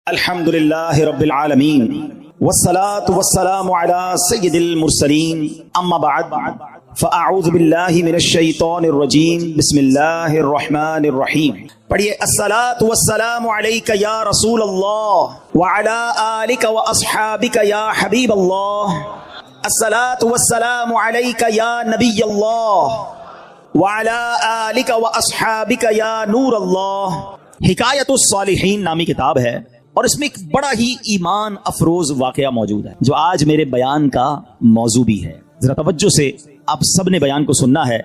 الحمدللہ رب العالمین والصلاة والسلام علی سید المرسلین اما بعد فاعوذ باللہ من الشیطان الرجیم بسم اللہ الرحمن الرحیم. پڑھیے الصلاة والسلام علیک یا رسول اللہ وعلی آلک واصحابک یا حبیب اللہ. الصلاة والسلام علیک یا نبی اللہ وعلی آلک واصحابک یا نور اللہ. حکایت الصالحین نامی کتاب ہے اور اس میں ایک بڑا ہی ایمان افروز واقعہ موجود ہے جو آج میرے بیان کا موضوع بھی ہے. ذرا توجہ سے آپ سب نے بیان کو سننا ہے.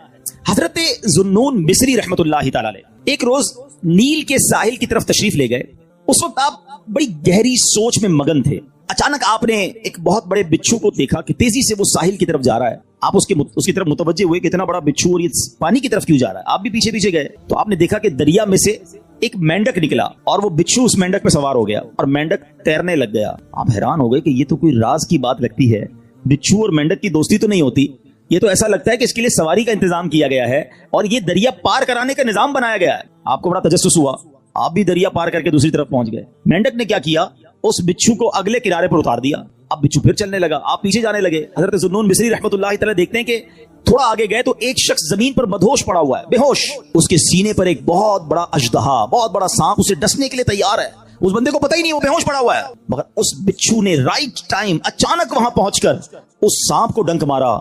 حضرت ذوالنون مصری رحمت اللہ تعالی علیہ ایک روز نیل کے ساحل کی طرف تشریف لے گئے. اس وقت آپ بڑی گہری سوچ میں مگن تھے. اچانک آپ نے ایک بہت بڑے بچھو کو دیکھا کہ تیزی سے وہ ساحل کی طرف جا رہا ہے. آپ اس کی طرف متوجہ ہوئے کہ اتنا بڑا بچھو اور یہ پانی کی طرف کیوں جا رہا ہے. آپ بھی پیچھے پیچھے گئے تو آپ نے دیکھا کہ دریا میں سے ایک مینڈک نکلا اور وہ بچھو اس مینڈک پہ سوار ہو گیا اور مینڈک تیرنے لگ گیا. آپ حیران ہو گئے کہ یہ تو کوئی راز کی بات لگتی ہے. بچھو اور مینڈک کی دوستی تو نہیں ہوتی. یہ تو ایسا لگتا ہے کہ اس کے لیے سواری کا انتظام کیا گیا ہے اور یہ دریا پار کرانے کا نظام بنایا گیا ہے. آپ کو بڑا تجسس ہوا. آپ بھی دریا پار کر کے دوسری طرف پہنچ گئے. مینڈک نے کیا کیا, اس بچھو کو اگلے کنارے پر اتار دیا. اب بچھو پھر چلنے لگا. آپ پیچھے جانے لگے. حضرت ذوالنون مصری رحمۃ اللہ تعالی دیکھتے ہیں کہ تھوڑا آگے گئے تو ایک شخص زمین پر مدہوش پڑا ہوا ہے, بے ہوش. اس کے سینے پر ایک بہت بڑا اژدہا, بہت بڑا سانپ اسے ڈسنے کے لیے تیار ہے. اس بندے کو پتہ ہی نہیں وہ بے ہوش پڑا ہوا ہے, مگر اس بچھو نے رائٹ ٹائم اچانک وہاں پہنچ کر اس سانپ کو ڈنک مارا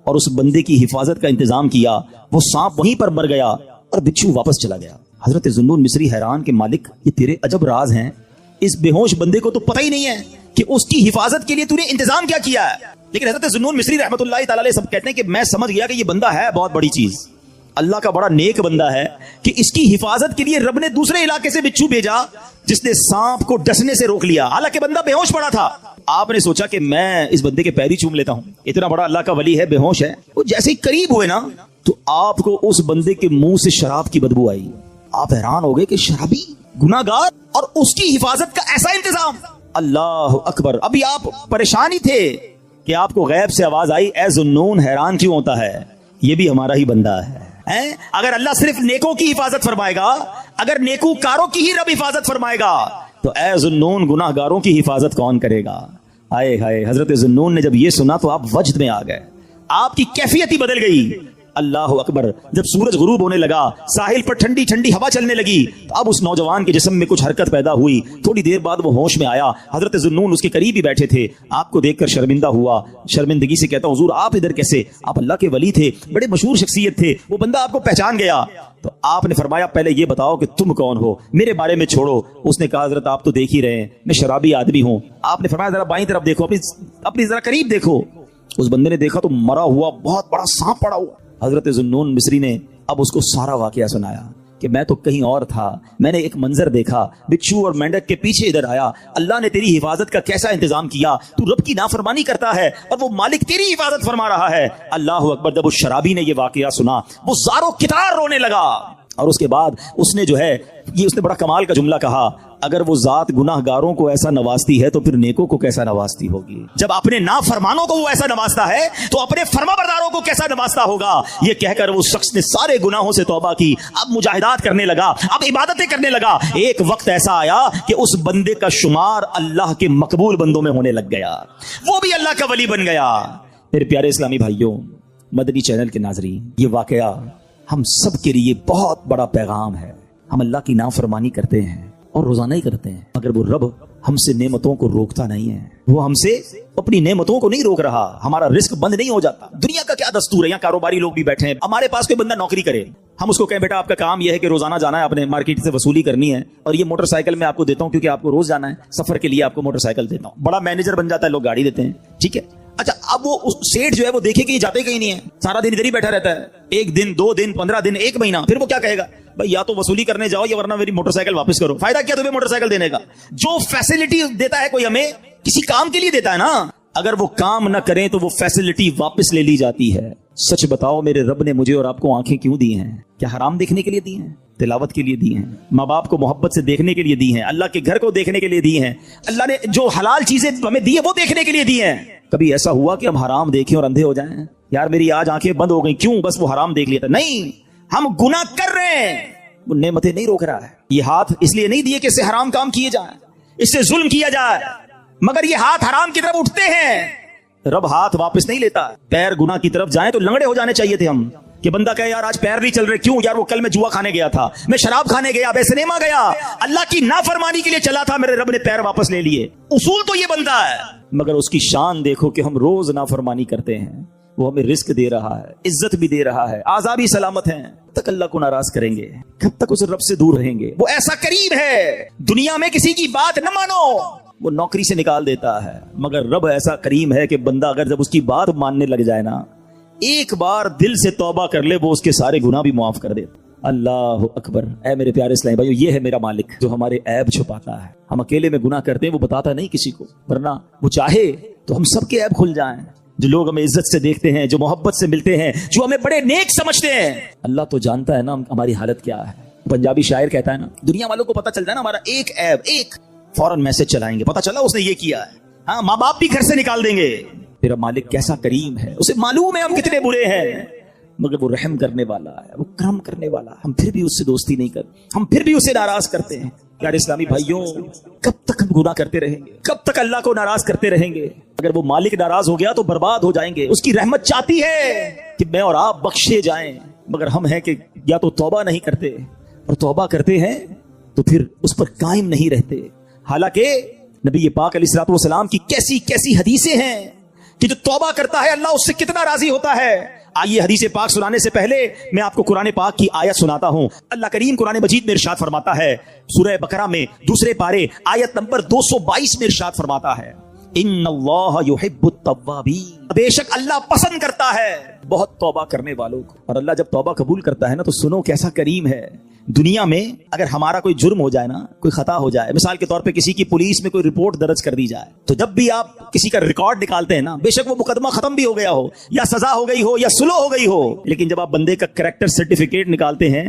اور اس بندے کی حفاظت کا انتظام کیا. وہ سانپ وہیں پر مر گیا اور بچھو واپس چلا گیا. حضرت ذوالنون مصری حیران کہ مالک یہ تیرے عجب راز ہیں. اس بے ہوش بندے کو تو پتہ ہی نہیں ہے کہ اس کی حفاظت کے لیے تو نے انتظام کیا کیا ہے. لیکن حضرت ذوالنون مصری رحمۃ اللہ تعالی علیہ سب کہتے ہیں کہ میں سمجھ گیا کہ یہ بندہ ہے بہت بڑی چیز, اللہ کا بڑا نیک بندہ ہے کہ اس کی حفاظت کے لیے رب نے دوسرے علاقے سے بچھو بھیجا جس نے سانپ کو ڈسنے سے روک لیا, حالانکہ بندہ بے ہوش پڑا تھا. آپ نے سوچا کہ میں اس بندے کے پیری چوم لیتا ہوں, اتنا بڑا اللہ کا ولی ہے, بے ہوش ہے. وہ جیسے ہی قریب ہوئے نا تو آپ کو اس بندے کے منہ سے شراب کی بدبو آئی. آپ حیران ہو گئے کہ شرابی, گناہگار, اور اس کی حفاظت کا ایسا انتظام. اللہ اکبر. ابھی آپ پریشان ہی تھے کہ آپ کو غیب سے آواز آئی, اے ذوالنون حیران کیوں ہوتا ہے, یہ بھی ہمارا ہی بندہ ہے. اگر اللہ صرف نیکوں کی حفاظت فرمائے گا, اگر نیکوکاروں کی ہی رب حفاظت فرمائے گا تو اے ذوالنون گناہگاروں کی حفاظت کون کرے گا. آئے ہائے. حضرت ذوالنون نے جب یہ سنا تو آپ وجد میں آ گئے. آپ کی کیفیت ہی بدل گئی. اللہ اکبر. جب سورج غروب ہونے لگا, ساحل پر ٹھنڈی ٹھنڈی ہوا چلنے لگی تو اب اس نوجوان کے جسم میں کچھ حرکت پیدا ہوئی. تھوڑی دیر بعد وہ ہوش میں آیا. حضرت ذوالنون اس کے قریب ہی بیٹھے تھے. آپ کو دیکھ کر شرمندہ ہوا, شرمندگی سے کہتا حضور آپ ادھر کیسے, آپ اللہ کے ولی تھے, بڑے مشہور شخصیت تھے. وہ بندہ آپ کو پہچان گیا تو آپ نے فرمایا پہلے یہ بتاؤ کہ تم کون ہو, میرے بارے میں چھوڑو. اس نے کہا حضرت آپ تو دیکھ ہی رہے ہیں میں شرابی آدمی ہوں. آپ نے فرمایا ذرا بائیں طرف دیکھو, اپنی ذرا قریب دیکھو. اس بندے نے دیکھا تو مرا ہوا بہت بڑا سانپ پڑا ہوا. حضرت ذوالنون مصری نے اب اس کو سارا واقعہ سنایا کہ میں تو کہیں اور تھا, میں نے ایک منظر دیکھا, بچھو اور مینڈک کے پیچھے ادھر آیا. اللہ نے تیری حفاظت کا کیسا انتظام کیا, تو رب کی نافرمانی کرتا ہے اور وہ مالک تیری حفاظت فرما رہا ہے. اللہ اکبر. جب اس شرابی نے یہ واقعہ سنا وہ زاروں کتار رونے لگا اور اس کے بعد اس نے جو ہے یہ اس نے بڑا کمال کا جملہ کہا, اگر وہ ذات گناہ گاروں کو ایسا نوازتی ہے تو پھر نیکوں کو کیسا نوازتی ہوگی. جب اپنے نافرمانوں کو وہ ایسا نوازتا ہے تو اپنے فرما برداروں کو کیسا نوازتا ہوگا. یہ کہہ کر وہ شخص نے سارے گناہوں سے توبہ کی, اب مجاہدات کرنے لگا, اب عبادتیں کرنے لگا. ایک وقت ایسا آیا کہ اس بندے کا شمار اللہ کے مقبول بندوں میں ہونے لگ گیا, وہ بھی اللہ کا ولی بن گیا. میرے پیارے اسلامی بھائیوں, مدنی چینل کے ناظرین, یہ واقعہ ہم سب کے لیے بہت بڑا پیغام ہے. ہم اللہ کی نافرمانی کرتے ہیں اور روزانہ ہی کرتے ہیں, مگر وہ رب ہم سے نعمتوں کو روکتا نہیں ہے. وہ ہم سے اپنی نعمتوں کو نہیں روک رہا. ہمارا رزق بند نہیں ہو جاتا. دنیا کا کیا دستور ہے, یہاں کاروباری لوگ بھی بیٹھے ہیں, ہمارے پاس کوئی بندہ نوکری کرے, ہم اس کو کہیں بیٹا آپ کا کام یہ ہے کہ روزانہ جانا ہے, اپنے مارکیٹ سے وصولی کرنی ہے, اور یہ موٹر سائیکل میں آپ کو دیتا ہوں کیونکہ آپ کو روز جانا ہے, سفر کے لیے آپ کو موٹر سائیکل دیتا ہوں. بڑا مینیجر بن جاتا ہے, لوگ گاڑی دیتے ہیں, ٹھیک ہے. اچھا اب وہ سیٹ جو ہے وہ دیکھے کہ یہ جاتے کہیں نہیں ہے, سارا دن ادھر ہی بیٹھا رہتا ہے, 1 دن 2 دن 15 دن 1 مہینہ, پھر وہ کیا کہے گا, بھائی یا تو وصولی کرنے جاؤ یا ورنہ میری موٹر سائیکل واپس کرو. فائدہ کیا تمہیں موٹر سائیکل دینے کا. جو فیسلٹی دیتا ہے کوئی ہمیں کسی کام کے لیے دیتا ہے نا, اگر وہ کام نہ کریں تو وہ فیسلٹی واپس لے لی جاتی ہے. سچ بتاؤ میرے رب نے مجھے اور آپ کو آنکھیں کیوں دی ہیں؟ کیا حرام دیکھنے کے لیے دی ہیں؟ تلاوت کے لیے دی ہیں, ماں باپ کو محبت سے دیکھنے کے لیے دی ہیں, اللہ کے گھر کو دیکھنے کے لیے دی ہیں, اللہ نے جو حلال چیزیں ہمیں دی ہیں وہ دیکھنے کے لیے دی ہیں. کبھی ایسا ہوا کہ ہم حرام دیکھیں اور اندھے ہو جائیں, یار میری آج آنکھیں بند ہو گئی, کیوں؟ بس وہ حرام دیکھ لیا تھا. نہیں, ہم گناہ کر رہے ہیں, وہ نعمتیں نہیں روک رہا ہے. یہ ہاتھ اس لیے نہیں دیے کہ اس سے حرام کام کیے جائیں, اس سے ظلم کیا جائے، مگر یہ ہاتھ حرام کی طرف اٹھتے ہیں، رب ہاتھ واپس نہیں لیتا۔ پیر گناہ کی طرف جائیں تو لنگڑے ہو جانے چاہیے تھے ہم، کہ بندہ کہے یار آج پیر نہیں چل رہے، کیوں یار؟ وہ کل میں جوا کھانے گیا تھا، میں شراب کھانے گیا، میں سنیما گیا، اللہ کی نافرمانی کے لیے چلا تھا، میرے رب نے پیر واپس لے لیے۔ اصول تو یہ بنتا ہے، مگر اس کی شان دیکھو کہ ہم روز نافرمانی کرتے ہیں، وہ ہمیں رزق دے رہا ہے، عزت بھی دے رہا ہے، آزاد بھی سلامت ہیں، تک اللہ کو ناراض کریں گے؟ کب تک اس رب سے دور رہیں گے؟ وہ ایسا کریم ہے، دنیا میں کسی کی بات نہ مانو، وہ نوکری سے نکال دیتا ہے، مگر رب ایسا کریم ہے کہ بندہ اگر جب اس کی بات ماننے لگ جائے نا، ایک بار دل سے توبہ کر لے، وہ اس کے سارے گناہ بھی معاف کر دیتا۔ اللہ اکبر۔ اے میرے پیارے اسلامی بھائیو، یہ ہے میرا مالک جو ہمارے عیب چھپاتا ہے۔ ہم اکیلے میں گناہ کرتے ہیں، وہ بتاتا نہیں کسی کو، ورنہ وہ چاہے تو ہم سب کے عیب کھل جائیں۔ جو لوگ ہمیں عزت سے دیکھتے ہیں، جو محبت سے ملتے ہیں، جو ہمیں بڑے نیک سمجھتے ہیں، اللہ تو جانتا ہے نا ہماری حالت کیا ہے۔ پنجابی شاعر کہتا ہے نا، دنیا والوں کو پتہ چل جائے نا ہمارا ایک عیب، ایک فوراً میسج چلائیں گے، پتہ چلا اس نے یہ کیا ہے، ہاں ماں باپ بھی گھر سے نکال دیں گے۔ میرا مالک کیسا کریم ہے، اسے معلوم ہے ہم کتنے برے ہیں، مگر وہ رحم کرنے والا ہے، وہ کرم کرنے والا ہے، ہم پھر بھی اس سے دوستی نہیں کرتے، ہم پھر بھی اسے ناراض کرتے ہیں۔ یار اسلامی بھائیوں، کب تک ہم گناہ کرتے رہیں گے؟ کب تک اللہ کو ناراض کرتے رہیں گے؟ اگر وہ مالک ناراض ہو گیا تو برباد ہو جائیں گے۔ اس کی رحمت چاہتی ہے کہ میں اور آپ بخشے جائیں، مگر ہم ہیں کہ یا تو توبہ نہیں کرتے، اور توبہ کرتے ہیں تو پھر اس پر قائم نہیں رہتے۔ حالانکہ نبی پاک علیہ الصلوۃ والسلام کی کیسی کیسی حدیثیں ہیں کہ جو توبہ کرتا ہے اللہ اس سے کتنا راضی ہوتا ہے۔ آئیے حدیث پاک سنانے سے پہلے میں آپ کو قرآن پاک کی آیت سناتا ہوں۔ اللہ کریم قرآن مجید میں ارشاد فرماتا ہے، سورہ بقرہ میں دوسرے پارے آیت نمبر 222 میں ارشاد فرماتا ہے، ان اللہ یحب التوابین، بے شک اللہ پسند کرتا ہے بہت توبہ کرنے والوں کو۔ اور اللہ جب توبہ قبول کرتا ہے نا تو سنو کیسا کریم ہے۔ دنیا میں اگر ہمارا کوئی جرم ہو جائے نا، کوئی خطا ہو جائے، مثال کے طور پہ کسی کی پولیس میں کوئی رپورٹ درج کر دی جائے، تو جب بھی آپ کسی کا ریکارڈ نکالتے ہیں نا، بے شک وہ مقدمہ ختم بھی ہو گیا ہو، یا سزا ہو گئی ہو، یا سلو ہو گئی ہو، لیکن جب آپ بندے کا کریکٹر سرٹیفکیٹ نکالتے ہیں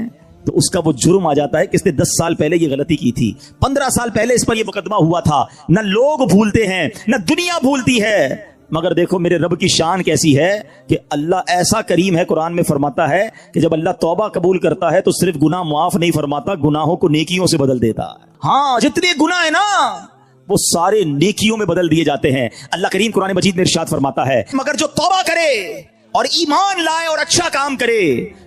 تو اس کا وہ جرم آ جاتا ہے کہ اس نے 10 سال پہلے یہ غلطی کی تھی، 15 سال پہلے اس پر یہ مقدمہ ہوا تھا۔ نہ لوگ بھولتے ہیں، نہ دنیا بھولتی ہے، مگر دیکھو میرے رب کی شان کیسی ہے کہ اللہ ایسا کریم ہے، قرآن میں فرماتا ہے کہ جب اللہ توبہ قبول کرتا ہے تو صرف گناہ معاف نہیں فرماتا، گناہوں کو نیکیوں سے بدل دیتا ہے۔ ہاں، جتنے گناہ ہیں نا وہ سارے نیکیوں میں بدل دیے جاتے ہیں۔ اللہ کریم قرآن مجید میں ارشاد فرماتا ہے، مگر جو توبہ کرے اور ایمان لائے اور اچھا کام کرے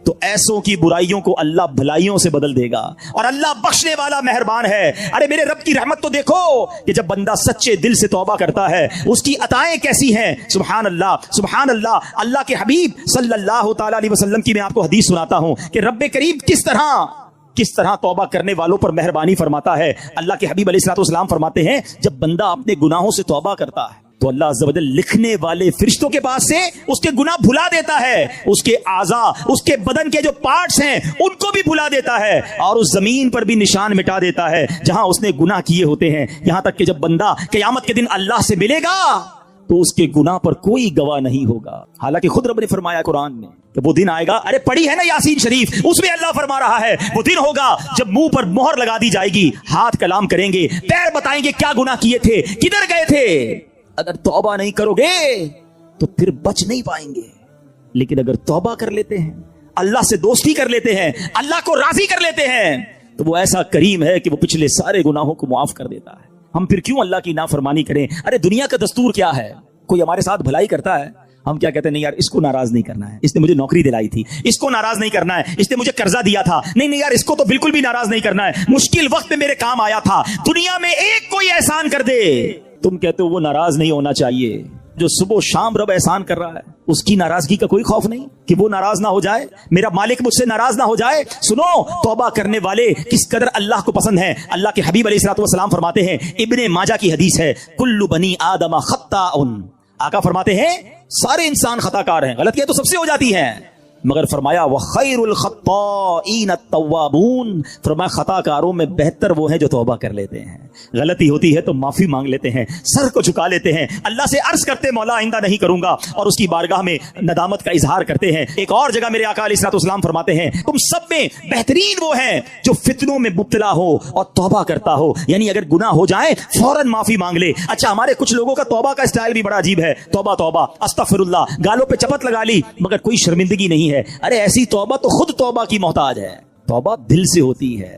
تو ایسوں کی برائیوں کو اللہ بھلائیوں سے بدل دے گا، اور اللہ بخشنے والا مہربان ہے۔ ارے میرے رب کی رحمت تو دیکھو کہ جب بندہ سچے دل سے توبہ کرتا ہے اس کی عطائیں کیسی ہیں، سبحان اللہ سبحان اللہ۔ اللہ کے حبیب صلی اللہ تعالی علیہ وسلم کی میں آپ کو حدیث سناتا ہوں کہ رب کریم کس طرح توبہ کرنے والوں پر مہربانی فرماتا ہے۔ اللہ کے حبیب علیہ الصلوۃ والسلام فرماتے ہیں، جب بندہ اپنے گناہوں سے توبہ کرتا ہے تو اللہ عز و جل لکھنے والے فرشتوں کے پاس سے اس کے گناہ بھلا دیتا ہے، اس کے اعضاء، اس کے بدن کے جو پارٹس ہیں ان کو بھی بھلا دیتا ہے، اور اس زمین پر بھی نشان مٹا دیتا ہے جہاں اس نے گناہ کیے ہوتے ہیں، یہاں تک کہ جب بندہ قیامت کے دن اللہ سے ملے گا تو اس کے گناہ پر کوئی گواہ نہیں ہوگا۔ حالانکہ خود رب نے فرمایا قرآن میں کہ وہ دن آئے گا، ارے پڑھی ہے نا یاسین شریف، اس میں اللہ فرما رہا ہے وہ دن ہوگا جب منہ پر مہر لگا دی جائے گی، ہاتھ کلام کریں گے، پیر بتائیں گے کیا گناہ کیے تھے، کدھر گئے تھے۔ اگر توبہ نہیں کرو گے تو پھر بچ نہیں پائیں گے، لیکن اگر توبہ کر لیتے ہیں، اللہ سے دوستی کر لیتے ہیں، اللہ کو راضی کر لیتے ہیں، تو وہ ایسا کریم ہے کہ وہ پچھلے سارے گناہوں کو معاف کر دیتا ہے۔ ہم پھر کیوں اللہ کی نافرمانی کریں؟ ارے دنیا کا دستور کیا ہے، کوئی ہمارے ساتھ بھلائی کرتا ہے، ہم کیا کہتے ہیں، نہیں یار اس کو ناراض نہیں کرنا ہے، اس نے مجھے نوکری دلائی تھی، اس کو ناراض نہیں کرنا ہے، اس نے مجھے قرضہ دیا تھا، نہیں یار اس کو تو بالکل بھی ناراض نہیں کرنا ہے، مشکل وقت میں میرے کام آیا تھا۔ دنیا میں ایک کوئی احسان کر دے، تم کہتے ہو وہ ناراض نہیں ہونا چاہیے۔ جو صبح و شام رب احسان کر رہا ہے اس کی ناراضگی کا کوئی خوف نہیں کہ وہ ناراض نہ ہو جائے، میرا مالک مجھ سے ناراض نہ ہو جائے۔ سنو توبہ کرنے والے کس قدر اللہ کو پسند ہیں۔ اللہ کے حبیب علیہ الصلوۃ والسلام فرماتے ہیں، ابن ماجہ کی حدیث ہے، کل بنی آدم خطاء، آقا فرماتے ہیں سارے انسان خطا کار ہیں، غلطیاں تو سب سے ہو جاتی ہیں، مگر فرمایا وخیر الخطائین التوابون، فرمایا خطا کاروں میں بہتر وہ ہیں جو توبہ کر لیتے ہیں، غلطی ہوتی ہے تو معافی مانگ لیتے ہیں، سر کو جھکا لیتے ہیں، اللہ سے عرض کرتے مولا آئندہ نہیں کروں گا، اور اس کی بارگاہ میں ندامت کا اظہار کرتے ہیں۔ ایک اور جگہ میرے آقا علیہ الصلوۃ والسلام فرماتے ہیں، تم سب میں بہترین وہ ہیں جو فتنوں میں مبتلا ہو اور توبہ کرتا ہو، یعنی اگر گناہ ہو جائے فوراً معافی مانگ لے۔ اچھا ہمارے کچھ لوگوں کا توبہ کا اسٹائل بھی بڑا عجیب ہے، توبہ توبہ استغفر اللہ، گالوں پہ چپت لگا لی مگر کوئی شرمندگی نہیں ہے۔ ارے ایسی توبہ تو خود توبہ کی محتاج ہے، توبہ دل سے ہوتی ہے۔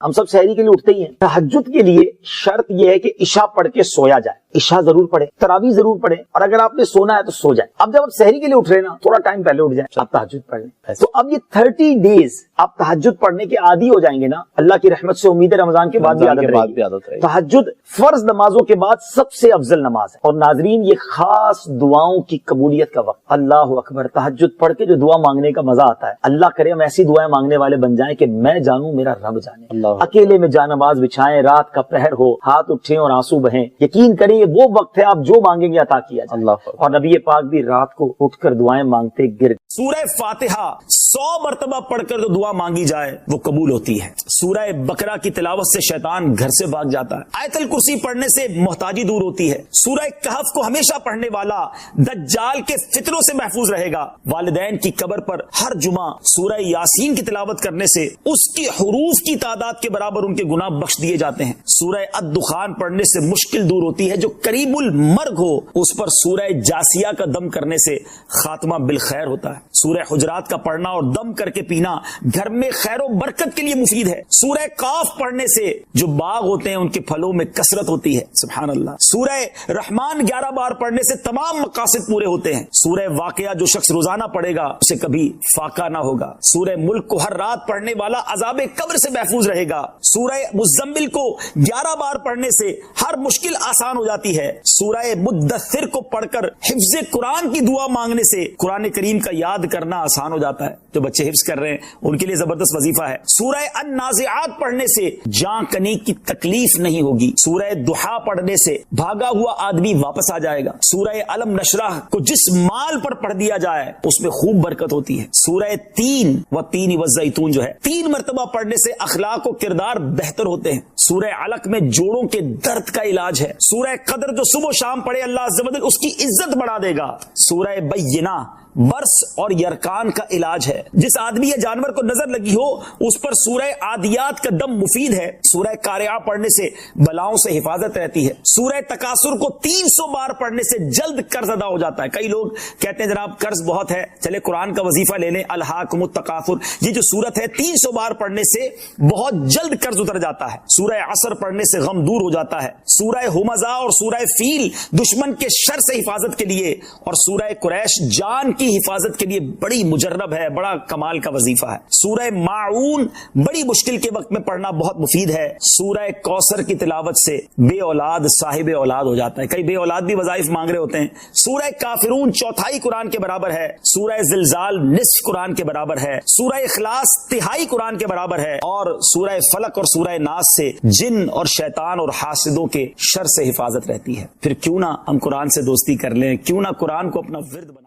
ہم سب سحری کے لیے اٹھتے ہی ہیں. تہجد کے لیے شرط یہ ہے کہ عشاء پڑھ کے سویا جائے. عشاء ضرور پڑھے, تراویح ضرور پڑھے, اور اگر آپ نے سونا ہے تو سو جائے. اب جب آپ سحری کے لیے اٹھ رہے نا, تھوڑا ٹائم پہلے اٹھ جائیں, آپ تہجد پڑھ لیں. تو اب یہ 30 ڈیز آپ تہجد پڑھنے کے عادی ہو جائیں گے نا, اللہ کی رحمت سے امید ہے رمضان کے بعد بھی عادت رہے گی. تہجد فرض نمازوں کے بعد سب سے افضل نماز ہے. اور ناظرین, یہ خاص دعاؤں کی قبولیت کا وقت. اللہ اکبر, تہجد پڑھ کے جو دعا مانگنے کا مزہ آتا ہے, اللہ کرے ہم ایسی دعائیں مانگنے والے بن جائیں کہ میں جانوں میرا رب جانے. اکیلے میں جا نماز بچھائیں, رات کا پہر ہو, ہاتھ اٹھیں اور آنسو بہیں, یقین کریں یہ وہ وقت ہے آپ جو مانگیں گے عطا کیا جائے. اور نبی پاک بھی رات کو اٹھ کر دعائیں مانگتے گر. سورہ فاتحہ 100 مرتبہ پڑھ کر جو دعا مانگی جائے وہ قبول ہوتی ہے. سورہ بقرہ کی تلاوت سے شیطان گھر سے بھاگ جاتا ہے. آیت الکرسی پڑھنے سے محتاجی دور ہوتی ہے. سورہ کہف کو ہمیشہ پڑھنے والا دجال کے فتنوں سے محفوظ رہے گا. والدین کی قبر پر ہر جمعہ سورہ یاسین کی تلاوت کرنے سے اس کی حروف کی تعداد کے برابر ان کے گناہ بخش دیے جاتے ہیں. سورہ الدخان پڑھنے سے مشکل دور ہوتی ہے. جو قریب المرگ ہو اس پر سورہ جاسیہ کا دم کرنے سے خاتمہ بالخیر ہوتا ہے. سورہ حجرات کا پڑھنا اور دم کر کے پینا گھر میں خیر و برکت کے لیے مفید ہے. سورہ قاف پڑھنے سے جو باغ ہوتے ہیں ان کے پھلوں میں کثرت ہوتی ہے. سبحان اللہ. سورہ رحمان 11 بار پڑھنے سے تمام مقاصد پورے ہوتے ہیں. سورہ واقعہ جو شخص روزانہ پڑھے گا اسے کبھی فاقہ نہ ہوگا. سورہ ملک کو ہر رات پڑھنے والا عذاب قبر سے محفوظ رہے گا. سورہ مزمل کو 11 بار پڑھنے سے ہر مشکل آسان ہو جاتی ہے. سورہ مدثر کو پڑھ کر حفظ قرآن کی دعا مانگنے سے قرآن کریم کا یاد کرنا آسان ہو جاتا ہے. جو بچے حفظ کر رہے ہیں ان کے لیے زبردست وظیفہ ہے. سورہ النازعات پڑھنے سے جان کنی کی تکلیف نہیں ہوگی. سورہ دحا پڑھنے سے بھاگا ہوا آدمی واپس آ جائے گا. سورہ علم نشرح کو جس مال پر پڑھ دیا جائے اس میں خوب برکت ہوتی ہے. سورہ تین والزیتون جو ہے 3 مرتبہ پڑھنے سے اخلاق و کردار بہتر ہوتے ہیں. سورہ علق میں جوڑوں کے درد کا علاج ہے. سورہ قدر جو صبح و شام پڑھے اللہ عز و جل اس کی عزت بڑھا دے گا. سورہ بینہ برس اور یرکان کا علاج ہے. جس آدمی یا جانور کو نظر لگی ہو اس پر سورہ عادیات کا دم مفید ہے. سورہ قارعہ پڑھنے سے بلاؤں سے حفاظت رہتی ہے. سورہ تکاثر کو 300 بار پڑھنے سے جلد قرض ادا ہو جاتا ہے. کئی لوگ کہتے ہیں جناب قرض بہت ہے, چلے قرآن کا وظیفہ لے لیں, الہاکم التکاثر. یہ جو سورت ہے 300 بار پڑھنے سے بہت جلد قرض اتر جاتا ہے. سورہ عصر پڑھنے سے غم دور ہو جاتا ہے. سورہ ہمزہ اور سورہ فیل دشمن کے شر سے حفاظت کے لیے, اور سورہ قریش جان کی حفاظت کے لیے بڑی مجرب ہے, بڑا کمال کا وظیفہ ہے. سورہ ماعون بڑی مشکل کے وقت میں پڑھنا بہت مفید ہے. سورہ کوثر کی تلاوت سے بے اولاد صاحب اولاد ہو جاتا ہے. کئی بے اولاد بھی وظائف مانگ رہے ہوتے ہیں. سورہ کافرون 1/4 قرآن کے برابر ہے. سورہ زلزال نصف قرآن کے برابر ہے. سورہ اخلاص 1/3 قرآن کے برابر ہے. اور سورہ فلق اور سورہ ناس سے جن اور شیطان اور حاسدوں کے شر سے حفاظت رہتی ہے. پھر کیوں نہ ہم قرآن سے دوستی کر لیں, کیوں نہ قرآن کو اپنا ورد بنا